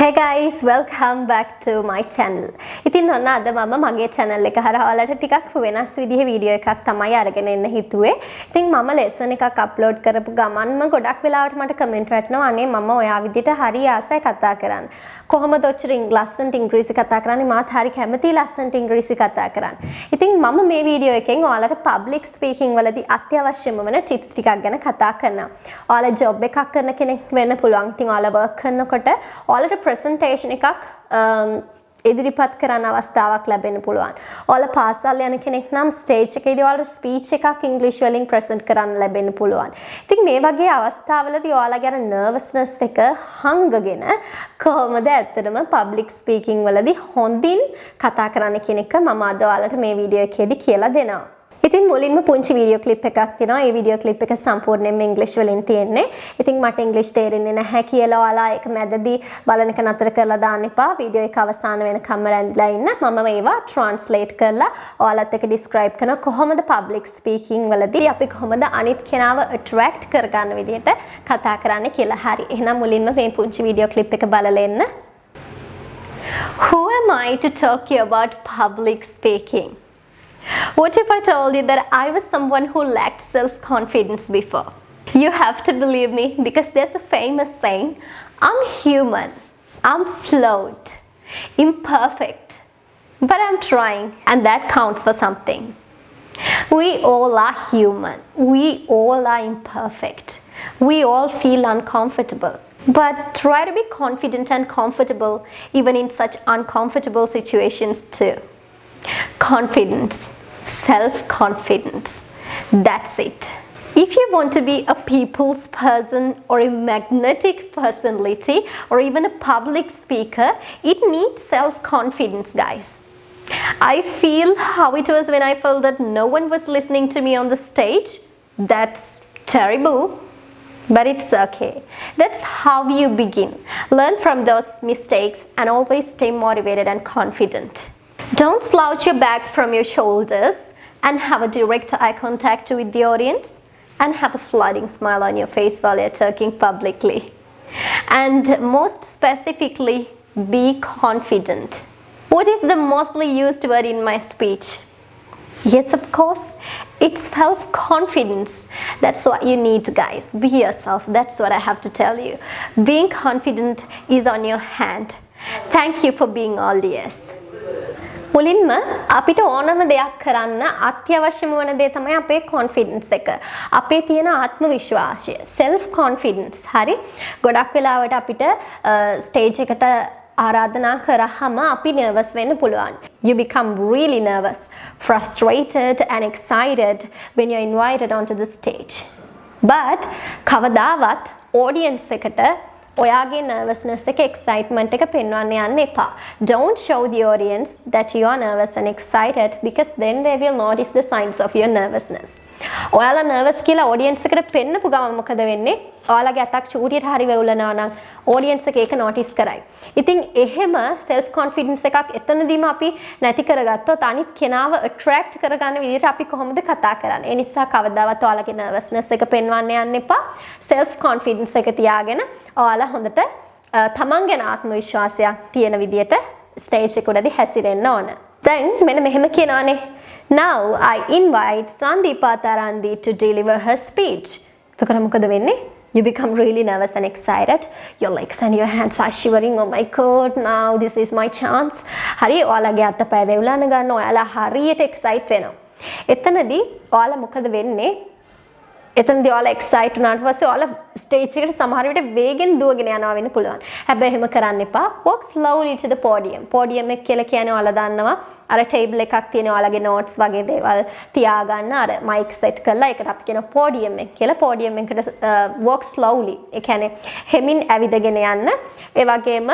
Hey guys, welcome back to my channel. ඉතින් ඔන්න අද මම මගේ channel එක හරහා ඔයාලට ටිකක් වෙනස් විදිහේ වීඩියෝ එකක් තමයි අරගෙන එන්න හිතුවේ. ඉතින් මම lesson එකක් upload කරපු ගමන්ම ගොඩක් වෙලාවට මට comment වැටෙනවා අනේ මම ඔයා විදිහට හරි ආසයි කතා කරන්න. කොහොමද ඔච්චර ලස්සනට ඉංග්‍රීසි කතා කරන්නේ? මාත් හරි කැමතියි ලස්සනට ඉංග්‍රීසි කතා කරන්න. ඉතින් මම මේ වීඩියෝ එකෙන් ඔයාලට public speaking වලදී අත්‍යවශ්‍යම වන tips ටිකක් ගැන කතා කරනවා. ඔයාලා job එකක් කරන කෙනෙක් වෙන්න පුළුවන්. ඉතින් ඔයාලා work කරනකොට ඔයාලට presentation එකක් ඉදිරිපත් කරන්න අවස්ථාවක් ලැබෙන්න පුළුවන්. ඔයාලා පාසල් යන කෙනෙක් නම් stage එකේදී ඔයාලට speech එකක් English වලින් present කරන්න ලැබෙන්න පුළුවන්. ඉතින් මේ වගේ අවස්ථාවලදී ඔයාලගේ අර nervousness එක හංගගෙන කොහොමද ඇත්තටම public speaking වලදී හොඳින් කතා කරන්න කියන එක මම අද ඔයාලට මේ වීඩියෝ එකේදී කියලා දෙනවා. ඉතින් මුලින්ම පුංචි වීඩියෝ ක්ලිප් එකක් තියෙනවා. ඒ වීඩියෝ ක්ලිප් එක සම්පූර්ණයෙන්ම ඉංග්‍රීසි වලින් තියෙන්නේ. ඉතින් මට ඉංග්‍රීසි තේරෙන්නේ නැහැ කියලා ඔයාලා ඒක මැදදී බලන එක නතර කරලා දාන්න එපා. වීඩියෝ එක අවසාන වෙනකම්ම රැඳිලා ඉන්න. මම මේවා translate කරලා ඔයාලත් එක්ක describe කරන කොහොමද public speaking වලදී අපි කොහොමද අනිත් කෙනාව attract කරගන්න විදිහට කතා කරන්නේ කියලා. හරි. එහෙනම් මුලින්ම මේ පුංචි වීඩියෝ ක්ලිප් එක බලලා එන්න. Who am I to talk you about public speaking? What if I told you that I was someone who lacked self-confidence before? You have to believe me because there's a famous saying, I'm human, I'm flawed, imperfect, but I'm trying, and that counts for something. We all are human, we all are imperfect, we all feel uncomfortable. But try to be confident and comfortable even in such uncomfortable situations too. Confidence, self-confidence, that's it. If you want to be a people's person or a magnetic personality or even a public speaker, it needs self-confidence, guys. I feel how it was when I felt that no one was listening to me on the stage. That's terrible. But it's okay. That's how you begin. Learn from those mistakes and always stay motivated and confident. Don't slouch your back from your shoulders and have a direct eye contact with the audience and have a flooding smile on your face while you're talking publicly. And most specifically, be confident. What is the mostly used word in my speech? Yes, of course, it's self-confidence. That's what you need, guys. Be yourself. That's what I have to tell you. Being confident is on your hand. Thank you for being all ears. මුලින්ම අපිට ඕනම දෙයක් කරන්න අත්‍යවශ්‍යම වන දේ තමයි අපේ confidence එක. අපේ තියෙන ආත්ම විශ්වාසය, self confidence. හරි. ගොඩක් වෙලාවට අපිට stage එකට ආරාධනා කරාම අපි nervous වෙන්න පුළුවන්. You become really nervous, frustrated and excited when you're invited onto the stage. But කවදාවත් audience එකට ඔයාගේ nervousness එක excitement එක පෙන්වන්න යන්න එපා. Don't show the audience that you are nervous and excited because then they will notice the signs of your nervousness. ඔයාලා nervous කියලා audience එකට පෙන්නපු ගමන් මොකද වෙන්නේ? ඔයාලගේ අතක් චූටියට හරි වෙවුලනවා නම් audience එක ඒක notice කරයි. ඉතින් එහෙම self confidence එකක් එතනදීම අපි නැති කරගත්තොත් අනිත් කෙනාව attract කරගන්න විදිහට අපි කොහොමද කතා කරන්නේ? ඒ නිසා කවදාවත් ඔයාලගේ nervousness එක පෙන්වන්න යන්න එපා. self confidence එක තියාගෙන ඔයාලා හොඳට තමන් ගැන ආත්ම විශ්වාසයක් තියෙන විදිහට stage එක උඩදී හැසිරෙන්න ඕන. දැන් මෙන්න මෙහෙම කියනවානේ. Now I invite Sandeepa Tarandi to deliver her speech. එතකොට මොකද වෙන්නේ? You become really nervous and excited. Your legs and your hands are shivering. Oh my god, now this is my chance. හරි ඔයාලගේ අතපය වෙවුලන ගන්න ඔයාලා හරියට excite වෙනවා. එතනදී ඔයාලා මොකද වෙන්නේ? එතනදී ඔයාලා excite වුණාට පස්සේ ඔයාලා stage එකට සමහර විට වේගෙන් දුවගෙන යනවා වෙන්න පුළුවන්. හැබැයි එහෙම කරන්න එපා. Walk slowly to the podium. Podium එක කියලා කියන්නේ ඔයාලා දන්නවා අර table එකක් තියෙන ඔයාලගේ notes වගේ දේවල් තියාගන්න අර mic set කරලා ඒකට අපි කියන podium එක කියලා. podium එකට walk slowly. ඒ කියන්නේ හෙමින් ඇවිදගෙන යන්න. ඒ වගේම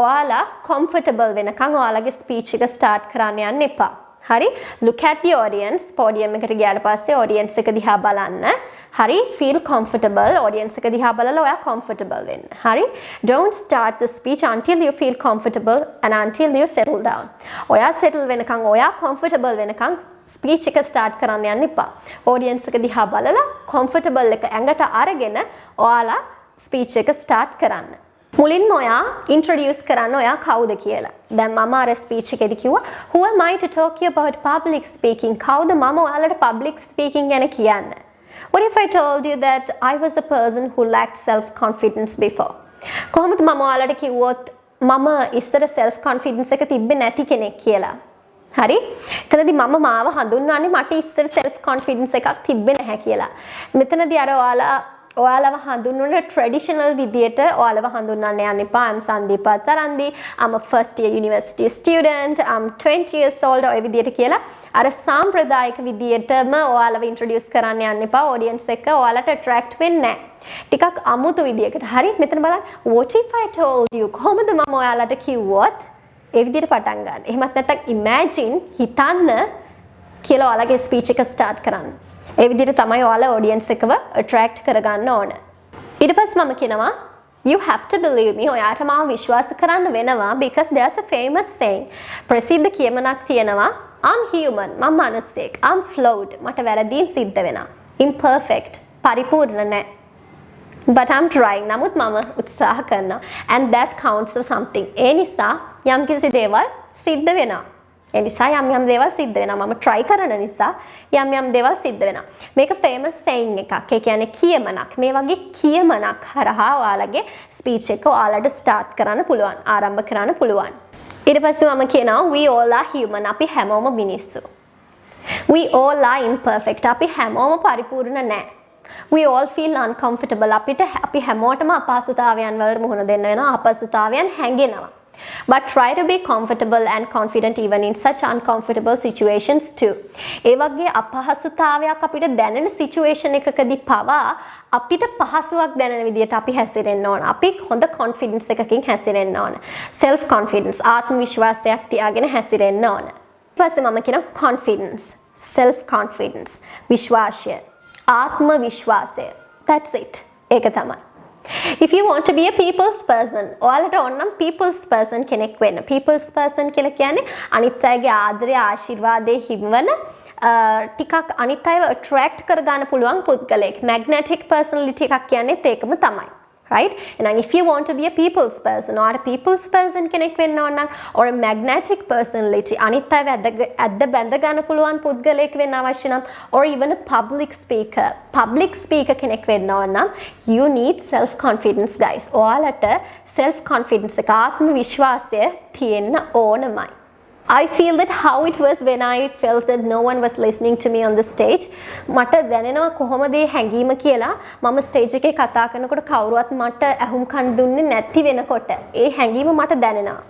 ඔයාලා comfortable වෙනකන් ඔයාලගේ speech එක start කරන්න යන්න එපා. හරි. Look at the audience. podium එකට ගියාට පස්සේ audience එක දිහා බලන්න. හරි. Feel comfortable. audience එක දිහා බලලා ඔයා comfortable වෙන්න. හරි. Don't start the speech until you feel comfortable and until you settle down. ඔයා settle වෙනකන් ඔයා comfortable වෙනකන් speech එක start කරන්න යන්න එපා. audience එක දිහා බලලා comfortable එක ඇඟට අරගෙන ඔයාලා speech එක start කරන්න. මුලින්ම ඔයා introduce කරන්න ඔයා කවුද කියලා. දැන් මම අර speech එකේදී කිව්වා who am I to talk you about public speaking? කවුද මම ඔයාලට public speaking ගැන කියන්න? What if I told you that I was a person who lacked self-confidence before? කොහොමද මම ඔයාලට කිව්වොත් මම ඉස්සර self-confidence එක තිබ්බේ නැති කෙනෙක් කියලා? හරි? එතනදී මම මාව හඳුන්වන්නේ මට ඉස්සර self-confidence එකක් තිබ්බේ නැහැ කියලා. මෙතනදී අර ඔයාලව හඳුන්වන ට්‍රැඩිෂනල් විදියට ඔයාලව හඳුන්වන්න යන්න එපා. I'm Sandeepa Tarandi. I'm a first year university student. I'm 20 years old. ඔය විදියට කියලා අර සාම්ප්‍රදායික විදියටම ඔයාලව ඉන්ට්‍රොඩියුස් කරන්න යන්න එපා. ඔඩියන්ස් එක ඔයාලට ඇට්‍රැක්ට් වෙන්නේ නැහැ. ටිකක් අමුතු විදියකට. හරි? මෙතන බලන්න. What if I told you? කොහොමද මම ඔයාලට කිව්වොත් ඒ විදියට පටන් ගන්න. එහෙමත් නැත්නම් imagine හිතන්න කියලා ඔයාලගේ ස්පීච් එක ස්ටාර්ට් කරන්න. ඒ විදිහට තමයි ඔයාලා ඔඩියන්ස් එකව ඇට්‍රැක්ට් කරගන්න ඕන. ඊට පස්සේ මම කියනවා you have to believe me. ඔයාට මාව විශ්වාස කරන්න වෙනවා because there's a famous saying. ප්‍රසිද්ධ කියමනක් තියෙනවා I'm human. මම මිනිස්සෙක්. I'm flawed. මට වැරදීම් සිද්ධ වෙනවා. imperfect. පරිපූර්ණ නැහැ. but I'm trying. නමුත් මම උත්සාහ කරනවා. and that counts for something. ඒ නිසා යම්කිසි දේවල් සිද්ධ වෙනවා. ඒ නිසා යම් දේවල් සිද්ධ වෙනවා. මම try කරන නිසා යම් දේවල් සිද්ධ වෙනවා. මේක famous saying එකක්. ඒ කියන්නේ කියමනක්. මේ වගේ කියමනක් හරහා ඔයාලගේ speech එක ඔයාලට start කරන්න පුළුවන්. ආරම්භ කරන්න පුළුවන්. ඊට පස්සේ මම කියනවා we all are human. අපි හැමෝම මිනිස්සු. we all are imperfect. අපි හැමෝම පරිපූර්ණ නැහැ. we all feel uncomfortable. අපි හැමෝටම අපහසුතාවයන් වලට මුහුණ දෙන්න වෙනවා. අපහසුතාවයන් හැඟෙනවා. But try to be comfortable and confident even in such uncomfortable situations too. ඒ වගේ අපහසුතාවයක් අපිට දැනෙන සිචුේෂන් එකකදී පවා අපිට පහසුවක් දැනෙන විදියට අපි හැසිරෙන්න ඕන. අපි හොඳ confidence එකකින් හැසිරෙන්න ඕන. self confidence ආත්ම විශ්වාසයක් තියාගෙන හැසිරෙන්න ඕන. ඊට පස්සේ මම කියනවා confidence, self confidence, විශ්වාසය, ආත්ම විශ්වාසය. That's it. ඒක තමයි. If you want to be a people's person, ඔයාලට ඕන නම් people's person කෙනෙක් වෙන්න. people's person කියලා කියන්නේ අනිත් අයගේ ආදරය ආශිර්වාදයේ හිමිවන ටිකක් අනිත් අයව attract කරගන්න පුළුවන් පුද්ගලයෙක්. magnetic personality එකක් කියන්නේත් ඒකම තමයි. right? And if you want to be a people's person or a people's person කෙනෙක් වෙන්න ඕන නම් or a magnetic personality අනිත් අයව ඇද්ද බැඳ ගන්න පුළුවන් පුද්ගලයෙක් වෙන්න අවශ්‍ය නම් or even a public speaker කෙනෙක් වෙන්න ඕන නම් you need self confidence guys. ඔයාලට self confidence එක ආත්ම විශ්වාසය තියෙන්න ඕනමයි. I feel that how it was when I felt that no one was listening to me on the stage. මට දැනෙනවා කොහොමද මේ හැඟීම කියලා. මම ස්ටේජ් එකේ කතා කරනකොට කවුරුවත් මට අහුම්කන් දුන්නේ නැති වෙනකොට ඒ හැඟීම මට දැනෙනවා.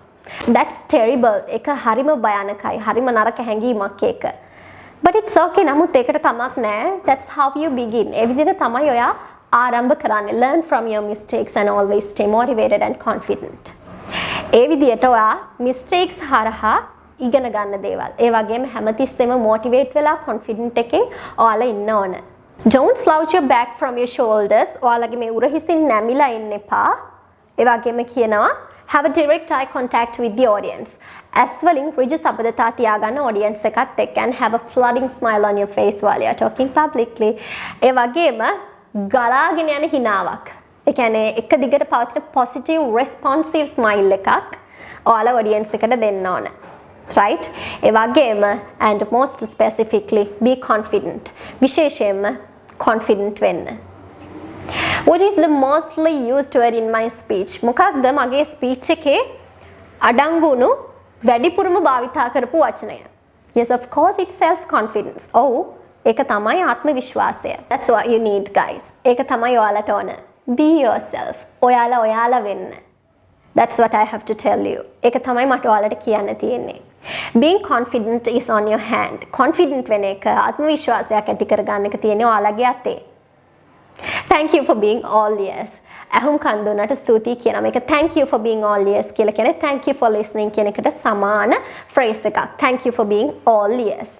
That's terrible. ඒක හරිම භයානකයි. හරිම නරක හැඟීමක් ඒක. But it's okay. නමුත් ඒකට කමක් නැහැ. That's how you begin. ඒ විදිහට තමයි ඔයා ආරම්භ කරන්නේ. Learn from your mistakes and always stay motivated and confident. ඒ විදිහට ඔයා mistakes හරහා ඉගෙන ගන්න දේවල්. ඒ වගේම හැමතිස්සෙම motivate වෙලා confident එකෙන් ඔයාලා ඉන්න ඕන. Don't slouch your back from your shoulders. ඔයාලගේ මේ උරහිසින් නැමිලා ඉන්න එපා. ඒ වගේම කියනවා have a direct eye contact with the audience. as වලින් ඍජු සබඳතා තියාගන්න audience එකත් එක්ක and have a flooding smile on your face while you are talking publicly. ඒ වගේම ගලාගෙන යන හිනාවක්. ඒ කියන්නේ එක දිගට පවතින positive responsive smile එකක් ඔයාලා audience එකට දෙන්න ඕන. right? ඒ වගේම and most specifically be confident. විශේෂයෙන්ම confident වෙන්න. What is the mostly used word in my speech? මොකක්ද මගේ speech එකේ අඩංගුණු වැඩිපුරම භාවිතා කරපු වචනය? Yes, of course it's self confidence. ඔව්, ඒක තමයි ආත්ම විශ්වාසය. That's what you need guys. ඒක තමයි ඔයාලට ඕන. Be yourself. ඔයාලා වෙන්න. That's what I have to tell you. ඒක තමයි මට ඔයාලට කියන්න තියෙන්නේ. Being confident is on your hand. Confident වෙන එක ආත්ම විශ්වාසයක් ඇති කරගන්න එක තියෙන්නේ ඔයාලගේ අතේ. Thank you for being all ears. අහුම්කන් දුන්නට ස්තුතියි කියන මේක thank you for being all ears කියලා කියන්නේ thank you for listening කියන එකට සමාන phrase එකක්. Thank you for being all ears.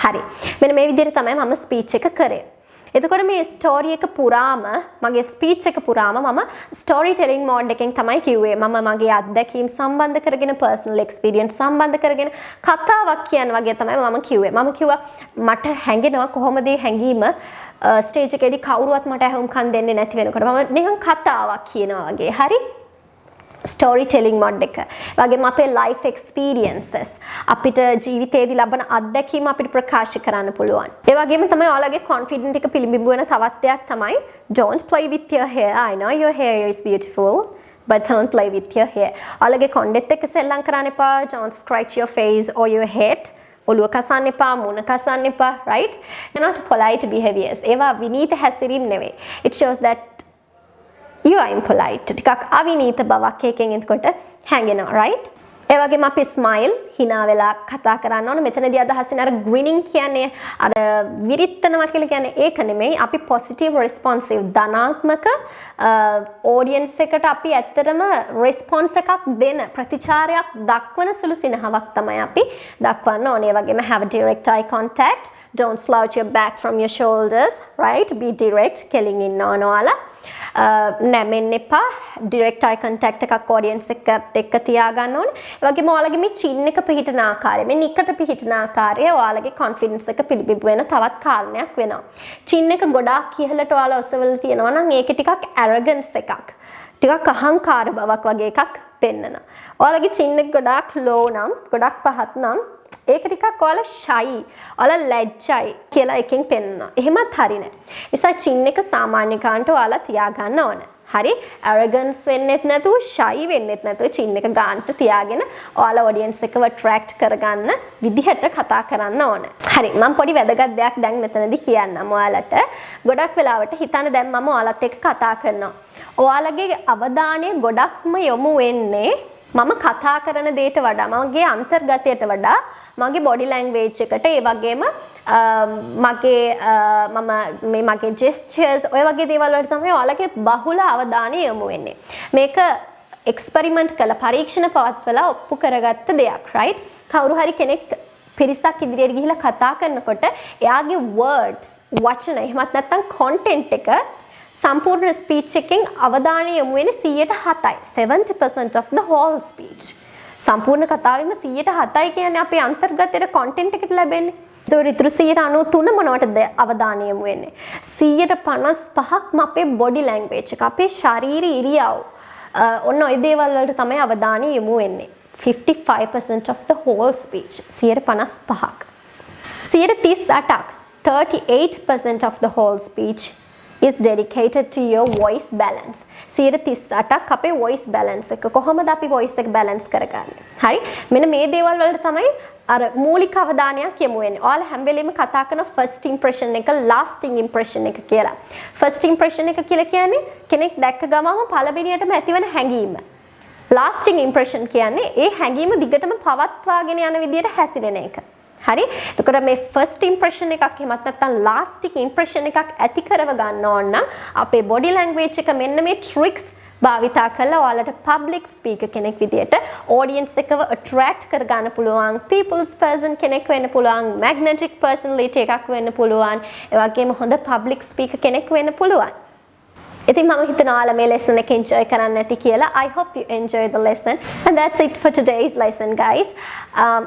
හරි. මෙන්න මේ විදිහට තමයි මම speech එක කරේ. එතකොට මේ ස්ටෝරි එක පුරාම මගේ ස්පීච් එක පුරාම මම ස්ටෝරි ටෙලිංగ్ මෝඩ් එකෙන් තමයි කිව්වේ. මම මගේ අත්දැකීම් සම්බන්ධ කරගෙන පර්සනල් එක්ස්පීරියන්ස් සම්බන්ධ කරගෙන කතාවක් කියන වගේ තමයි මම කිව්වේ. මම කිව්වා මට හැඟෙනවා කොහොමද මේ හැඟීම ස්ටේජ් එකේදී කවුරුවත් මට අහුම්කන් දෙන්නේ නැති වෙනකොට මම නිකන් කතාවක් කියනවා වගේ. හරි? ස්ටෝරි ටෙලිං මොඩ් එක. වගේම අපේ ලයිෆ් එක්ස්පීරියන්සස් අපිට ජීවිතේදී ලබන අත්දැකීම් අපිට ප්‍රකාශ කරන්න පුළුවන්. ඒ වගේම තමයි ඔයාලගේ කොන්ෆිඩන්ට් එක පිළිබිඹු වෙන තවත් දෙයක් තමයි don't play with your hair. I know your hair is beautiful, but don't play with your hair. ඔයාලගේ කොණ්ඩෙත් එක්ක සෙල්ලම් කරන්න එපා. Don't scratch your face or your head. ඔළුව කසන්න එපා, මුණ කසන්න එපා, right? They're not polite behaviors. ඒවා විනීත හැසිරීම් නෙවෙයි. It shows that you are impolite. ටිකක් අවිනීත බවක් එකෙන් එතකොට හැංගෙනවා, right? ඒ වගේම අපි ස්මයිල් hina වෙලා කතා කරන්න ඕන. මෙතනදී අදහසින් අර grinning කියන්නේ අර විරිත්තනවා කියලා කියන්නේ ඒක නෙමෙයි. අපි positive responsive ධනාත්මක audience එකට අපි ඇත්තටම response එකක් දෙන ප්‍රතිචාරයක් දක්වන සුළු සිනහවක් තමයි අපි දක්වන්න ඕනේ. ඒ වගේම have a direct eye contact. Don't slouch your back from your shoulders, right? Be direct. කෙලින් ඉන්න ඕන ඔයාලා. නැමෙන්න එපා. direct eye contact එකක් audience එකත් එක්ක තියාගන්න ඕනේ. ඒ වගේම ඔයාලගේ මේ chin එක පිහිටන ආකාරය, මේ නිකට පිහිටන ආකාරය ඔයාලගේ confidence එක පිළිබිඹු වෙන තවත් කාරණයක් වෙනවා. chin එක ගොඩාක් ඉහළට ඔයාලා ඔසවලා තියෙනවා නම් ඒක ටිකක් arrogance එකක්. ටිකක් අහංකාර බවක් වගේ එකක් පෙන්නනවා. ඔයාලගේ chin එක ගොඩාක් low නම්, ගොඩක් පහත් නම් ඒක ටිකක් ඔයාලා shy, ඔයාලා ලැජ්ජයි කියලා එකෙන් පෙන්නනවා. එහෙමත් හරිනේ. නිසා chin එක සාමාන්‍ය කාන්ට ඔයාලා තියාගන්න ඕන. හරි? arrogance වෙන්නෙත් නැතුව, shy වෙන්නෙත් නැතුව chin එක ගාන්ට තියාගෙන ඔයාලා audience එකව attract කරගන්න විදිහට කතා කරන්න ඕන. හරි. මම පොඩි වැදගත් දෙයක් දැන් මෙතනදී කියන්නම් ඔයාලට. ගොඩක් වෙලාවට හිතන්න දැන් මම ඔයාලත් එක්ක කතා කරනවා. ඔයාලගේ අවධානය ගොඩක්ම යොමු වෙන්නේ මම කතා කරන දේට වඩා, මගේ අන්තර්ගතයට වඩා මගේ බොඩි ලැන්ග්වේජ් එකට, ඒ වගේම මගේ ජෙස්චර්ස්, ඔය වගේ දේවල් වලට තමයි ඔයාලගේ බහුල අවධානය යොමු වෙන්නේ. මේක එක්ස්පෙරිමන්ට් කළා, පරීක්ෂණ පවත්වලා ඔප්පු කරගත්ත දෙයක්, right? කවුරු හරි කෙනෙක් පිරිසක් ඉදිරියට ගිහිල්ලා කතා කරනකොට එයාගේ words, වචන, එහෙමත් නැත්නම් content එක සම්පූර්ණ ස්පීච් එකෙන් අවධානය යොමු වෙන්නේ 107යි. 70% of the whole speech. සම්පූර්ණ කතාවෙම 107යි කියන්නේ අපේ අන්තර්ගතයේ content එකට ලැබෙන්නේ. ඒතකොට ඉතුරු 193 මොනවටද අවධානය යොමු වෙන්නේ? 155ක්ම අපේ body language එක, අපේ ශාරීරික ඉරියව්. ඔන්න ඔය දේවල් වලට තමයි අවධානය යොමු වෙන්නේ. 55% of the whole speech. 155ක්. 138ක්. 38% of the whole speech is dedicated to your voice balance. 138ක් අපේ voice balance එක. කොහොමද අපි voice එක balance කරගන්නේ? හරි? මෙන්න මේ දේවල් වලට තමයි අර මූලික අවධානයක් යොමු වෙන්නේ. ඔයාලා හැම වෙලෙම කතා කරන first impression එක, lasting impression එක කියලා. first impression එක කියලා කියන්නේ කෙනෙක් දැක්ක ගමම පළවෙනියටම ඇතිවන හැඟීම. lasting impression කියන්නේ ඒ හැඟීම දිගටම පවත්වාගෙන යන විදිහට හැසිරෙන එක. හරි? එතකොට මේ first impression එකක් එහෙමත් නැත්නම් lasting impression එකක් ඇති කරව ගන්න ඕන නම් අපේ body language එක මෙන්න මේ tricks භාවිතා කරලා ඔයාලට public speaker කෙනෙක් විදියට audience එකව attract කරගන්න පුළුවන්, people's person කෙනෙක් වෙන්න පුළුවන්, magnetic personality එකක් වෙන්න පුළුවන්, ඒ වගේම හොඳ public speaker කෙනෙක් වෙන්න පුළුවන්. ඉතින් මම හිතනවා ඔයාලා මේ lesson එක enjoy කරන්න ඇති කියලා. I hope you enjoy the lesson. And that's it for today's lesson, guys.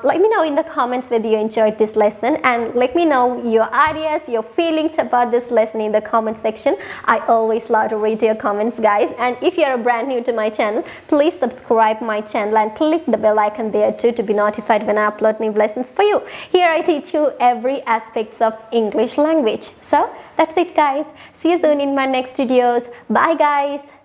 Let me know in the comments whether you enjoyed this lesson, and let me know your ideas, your feelings about this lesson in the comment section. I always love to read your comments, guys. And if you're brand new to my channel, please subscribe my channel and click the bell icon there too to be notified when I upload new lessons for you. Here I teach you every aspects of English language. So that's it, guys. See you soon in my next videos. Bye, guys.